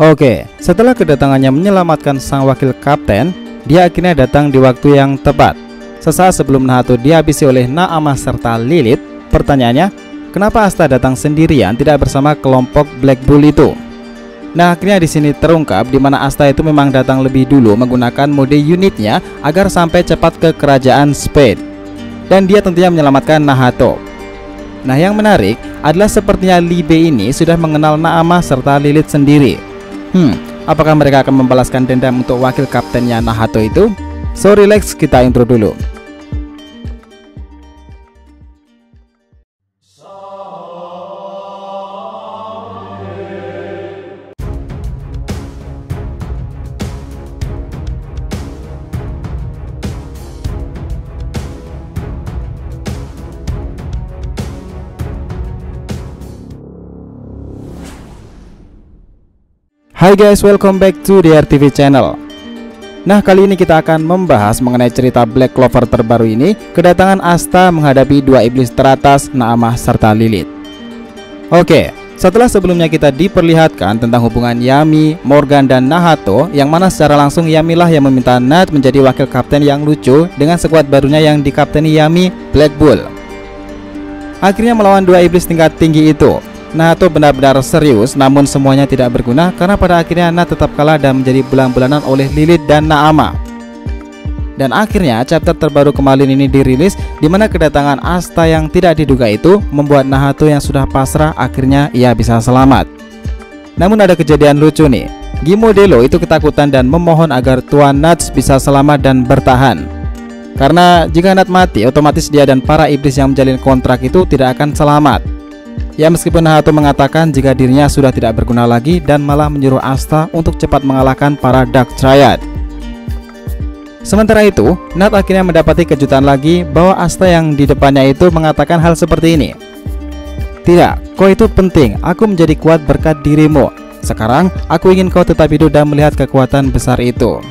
Oke, setelah kedatangannya menyelamatkan sang wakil kapten, dia akhirnya datang di waktu yang tepat. Sesaat sebelum Nahato dihabisi oleh Naama serta Lilith. Pertanyaannya, kenapa Asta datang sendirian tidak bersama kelompok Black Bull itu? Nah, akhirnya di sini terungkap di mana Asta itu memang datang lebih dulu menggunakan mode unitnya agar sampai cepat ke kerajaan Spade. Dan dia tentunya menyelamatkan Nahato. Nah, yang menarik adalah sepertinya Libe ini sudah mengenal Naama serta Lilith sendiri. Apakah mereka akan membalaskan dendam untuk wakil kaptennya Nahato itu? So relax, kita intro dulu. Hai guys, welcome back to the RTV channel. Nah, kali ini kita akan membahas mengenai cerita Black Clover terbaru ini, kedatangan Asta menghadapi dua iblis teratas, Naama serta Lilith. Oke, setelah sebelumnya kita diperlihatkan tentang hubungan Yami, Morgan, dan Nahato, yang mana secara langsung Yami lah yang meminta Nat menjadi wakil kapten yang lucu dengan skuad barunya yang dikapteni Yami, Black Bull. Akhirnya melawan dua iblis tingkat tinggi itu, Nahato benar-benar serius, namun semuanya tidak berguna karena pada akhirnya Nat tetap kalah dan menjadi bulan-bulanan oleh Lilith dan Naama. Dan akhirnya chapter terbaru kemarin ini dirilis, di mana kedatangan Asta yang tidak diduga itu membuat Nahato yang sudah pasrah akhirnya ia bisa selamat. Namun ada kejadian lucu nih. Gimodelo itu ketakutan dan memohon agar Tuan Nats bisa selamat dan bertahan. Karena jika Nat mati, otomatis dia dan para iblis yang menjalin kontrak itu tidak akan selamat. Ya, meskipun Nahato mengatakan jika dirinya sudah tidak berguna lagi dan malah menyuruh Asta untuk cepat mengalahkan para Dark Triad. Sementara itu, Nat akhirnya mendapati kejutan lagi bahwa Asta yang di depannya itu mengatakan hal seperti ini. Tidak, kau itu penting, aku menjadi kuat berkat dirimu. Sekarang, aku ingin kau tetap hidup dan melihat kekuatan besar itu.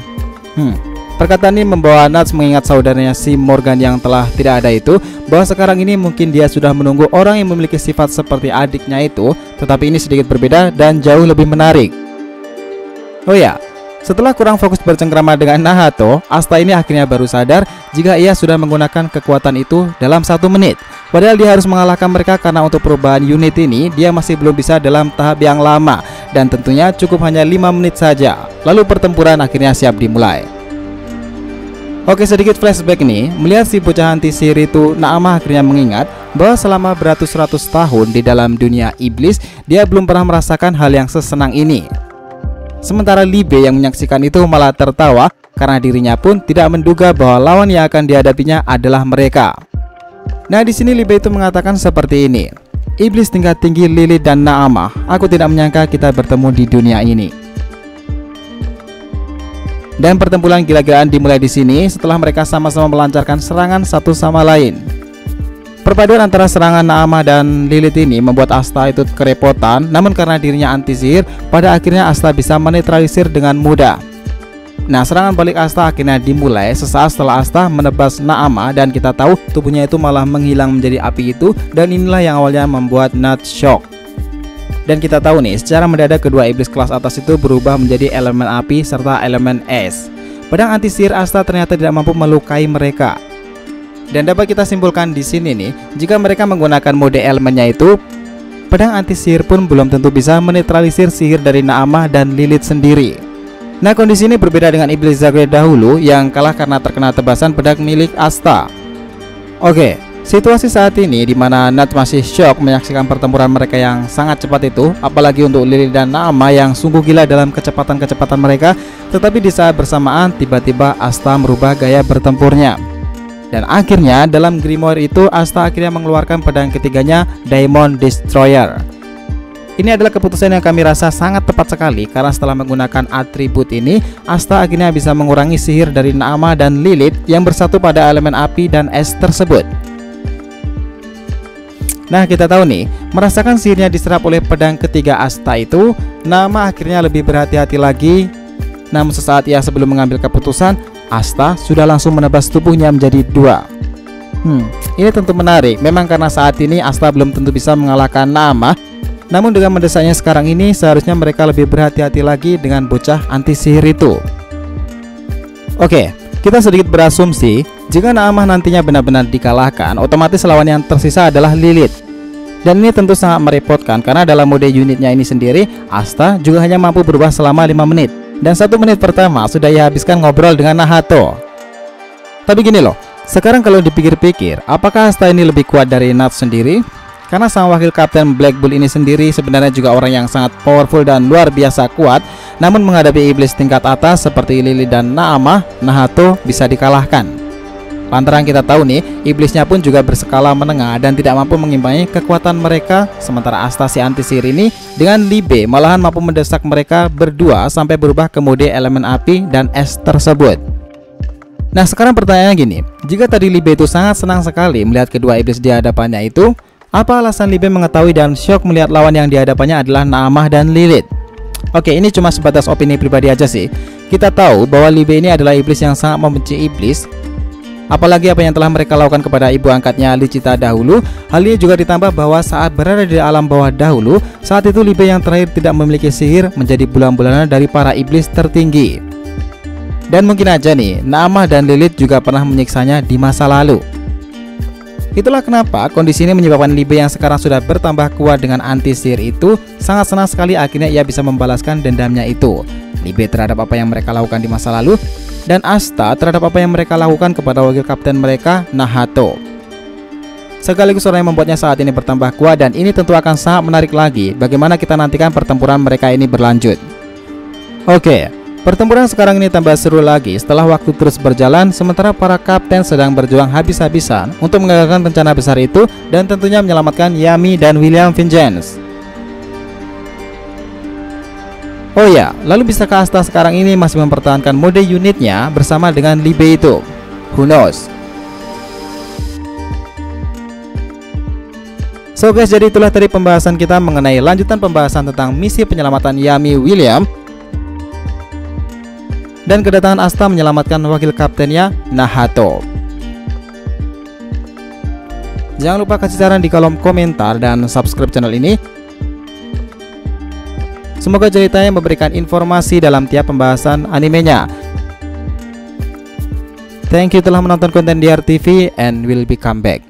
Perkataan ini membawa Nats mengingat saudaranya si Morgan yang telah tidak ada itu, bahwa sekarang ini mungkin dia sudah menunggu orang yang memiliki sifat seperti adiknya itu, tetapi ini sedikit berbeda dan jauh lebih menarik. Oh ya, setelah kurang fokus bercengkrama dengan Nahato, Asta ini akhirnya baru sadar jika ia sudah menggunakan kekuatan itu dalam 1 menit. Padahal dia harus mengalahkan mereka karena untuk perubahan unit ini dia masih belum bisa dalam tahap yang lama, dan tentunya cukup hanya 5 menit saja. Lalu pertempuran akhirnya siap dimulai. Oke, sedikit flashback nih. Melihat si bocah anti sihir itu, Naama akhirnya mengingat bahwa selama beratus-ratus tahun di dalam dunia iblis, dia belum pernah merasakan hal yang sesenang ini. Sementara Libe yang menyaksikan itu malah tertawa karena dirinya pun tidak menduga bahwa lawan yang akan dihadapinya adalah mereka. Nah, di sini Libe itu mengatakan seperti ini. Iblis tingkat tinggi Lilith dan Naama, aku tidak menyangka kita bertemu di dunia ini. Dan pertempuran gila-gilaan dimulai di sini setelah mereka sama-sama melancarkan serangan satu sama lain. Perpaduan antara serangan Naama dan Lilith ini membuat Asta itu kerepotan, namun karena dirinya anti sihir, pada akhirnya Asta bisa menetralisir dengan mudah. Nah, serangan balik Asta akhirnya dimulai sesaat setelah Asta menebas Naama, dan kita tahu tubuhnya itu malah menghilang menjadi api itu, dan inilah yang awalnya membuat Nat shock. Dan kita tahu nih, secara mendadak kedua iblis kelas atas itu berubah menjadi elemen api serta elemen es. Pedang anti sihir Asta ternyata tidak mampu melukai mereka. Dan dapat kita simpulkan di sini nih, jika mereka menggunakan mode elemennya itu, pedang anti sihir pun belum tentu bisa menetralisir sihir dari Naama dan Lilith sendiri. Nah, kondisi ini berbeda dengan iblis Zagreb dahulu yang kalah karena terkena tebasan pedang milik Asta. Oke, situasi saat ini di mana Nat masih shock menyaksikan pertempuran mereka yang sangat cepat itu, apalagi untuk Lilith dan Naama yang sungguh gila dalam kecepatan-kecepatan mereka. Tetapi di saat bersamaan tiba-tiba Asta merubah gaya bertempurnya. Dan akhirnya dalam Grimoire itu Asta akhirnya mengeluarkan pedang ketiganya, Diamond Destroyer. Ini adalah keputusan yang kami rasa sangat tepat sekali, karena setelah menggunakan atribut ini, Asta akhirnya bisa mengurangi sihir dari Naama dan Lilith yang bersatu pada elemen api dan es tersebut. Nah, kita tahu nih, merasakan sihirnya diserap oleh pedang ketiga Asta itu, Naama akhirnya lebih berhati-hati lagi. Namun sesaat ia sebelum mengambil keputusan, Asta sudah langsung menebas tubuhnya menjadi 2. Ini tentu menarik. Memang karena saat ini Asta belum tentu bisa mengalahkan Naama, Namun dengan mendesaknya sekarang ini, seharusnya mereka lebih berhati-hati lagi dengan bocah anti sihir itu. Oke, kita sedikit berasumsi, jika Naamah nantinya benar-benar dikalahkan, otomatis lawan yang tersisa adalah Lilith. Dan ini tentu sangat merepotkan, karena dalam mode unitnya ini sendiri, Asta juga hanya mampu berubah selama 5 menit. Dan 1 menit pertama sudah ia habiskan ngobrol dengan Nahato. Tapi gini loh, sekarang kalau dipikir-pikir, apakah Asta ini lebih kuat dari Nath sendiri? Karena sang wakil kapten Black Bull ini sendiri sebenarnya juga orang yang sangat powerful dan luar biasa kuat. Namun menghadapi iblis tingkat atas seperti Lilith dan Naamah, Nahato bisa dikalahkan. Lantaran kita tahu nih, iblisnya pun juga berskala menengah dan tidak mampu mengimbangi kekuatan mereka. Sementara Asta si anti sihir ini dengan Libe malahan mampu mendesak mereka berdua sampai berubah ke mode elemen api dan es tersebut. Nah sekarang pertanyaannya gini, jika tadi Libe itu sangat senang sekali melihat kedua iblis di hadapannya itu, apa alasan Libe mengetahui dan shock melihat lawan yang dihadapannya adalah Naamah dan Lilith? Oke, ini cuma sebatas opini pribadi aja sih. Kita tahu bahwa Libe ini adalah iblis yang sangat membenci iblis. Apalagi apa yang telah mereka lakukan kepada ibu angkatnya Licita dahulu. Hal ini juga ditambah bahwa saat berada di alam bawah dahulu, saat itu Libe yang terakhir tidak memiliki sihir menjadi bulan-bulanan dari para iblis tertinggi. Dan mungkin aja nih, Naamah dan Lilith juga pernah menyiksanya di masa lalu. Itulah kenapa kondisi ini menyebabkan Libe yang sekarang sudah bertambah kuat dengan anti sihir itu sangat senang sekali akhirnya ia bisa membalaskan dendamnya itu. Libe terhadap apa yang mereka lakukan di masa lalu, dan Asta terhadap apa yang mereka lakukan kepada wakil kapten mereka, Nahato. Sekaligus orang yang membuatnya saat ini bertambah kuat, dan ini tentu akan sangat menarik lagi bagaimana kita nantikan pertempuran mereka ini berlanjut. Oke, pertempuran sekarang ini tambah seru lagi setelah waktu terus berjalan sementara para kapten sedang berjuang habis-habisan untuk mengagalkan rencana besar itu dan tentunya menyelamatkan Yami dan William Vengeance. Oh ya, lalu bisakah Asta sekarang ini masih mempertahankan mode unitnya bersama dengan Libe itu? Who knows? So guys, jadi itulah tadi pembahasan kita mengenai lanjutan pembahasan tentang misi penyelamatan Yami William dan kedatangan Asta menyelamatkan wakil kaptennya Nahato. Jangan lupa kasih saran di kolom komentar dan subscribe channel ini. Semoga ceritanya memberikan informasi dalam tiap pembahasan animenya. Thank you telah menonton konten DR TV and will be come back.